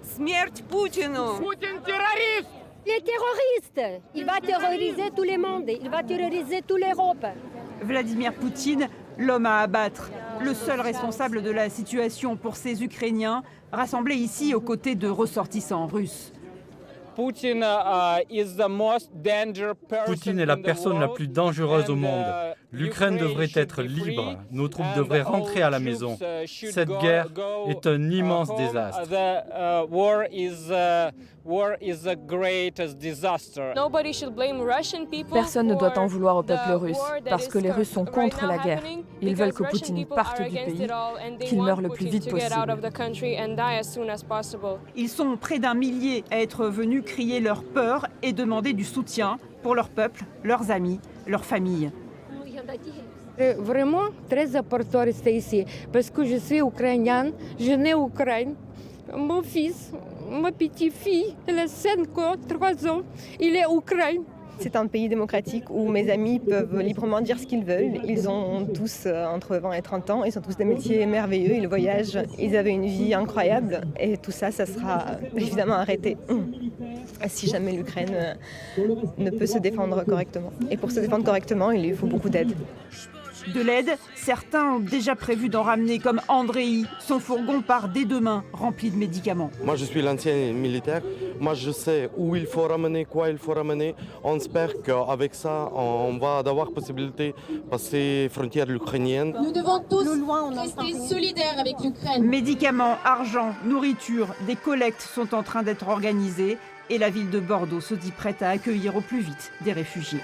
Смерть Путину! Il est terroriste. Il va terroriser tout le monde. Il va terroriser toute l'Europe. Vladimir Poutine, l'homme à abattre, le seul responsable de la situation pour ces Ukrainiens, rassemblés ici aux côtés de ressortissants russes. Poutine est la personne la plus dangereuse au monde. L'Ukraine devrait être libre. Nos troupes devraient rentrer à la maison. Cette guerre est un immense désastre. Personne ne doit en vouloir au peuple russe, parce que les Russes sont contre la guerre. Ils veulent que Poutine parte du pays, qu'il meure le plus vite possible. Ils sont près d'un millier à être venus crier leur peur et demander du soutien pour leur peuple, leurs amis, leurs familles. C'est vraiment très important de rester ici, parce que je suis ukrainienne, je nais en Ukraine. Mon fils, ma petite-fille, elle a 5 ans, 3 ans, il est en Ukraine. C'est un pays démocratique où mes amis peuvent librement dire ce qu'ils veulent. Ils ont tous entre 20 et 30 ans, ils ont tous des métiers merveilleux, ils voyagent, ils avaient une vie incroyable et tout ça, ça sera évidemment arrêté si jamais l'Ukraine ne peut se défendre correctement. Et pour se défendre correctement, il lui faut beaucoup d'aide. De l'aide, certains ont déjà prévu d'en ramener, comme Andrei. Son fourgon part dès demain, rempli de médicaments. Moi, je suis l'ancien militaire. Moi, je sais où il faut ramener, quoi il faut ramener. On espère qu'avec ça, on va avoir possibilité de passer frontière ukrainienne. Nous devons tous rester solidaires avec l'Ukraine. Médicaments, argent, nourriture, des collectes sont en train d'être organisées et la ville de Bordeaux se dit prête à accueillir au plus vite des réfugiés.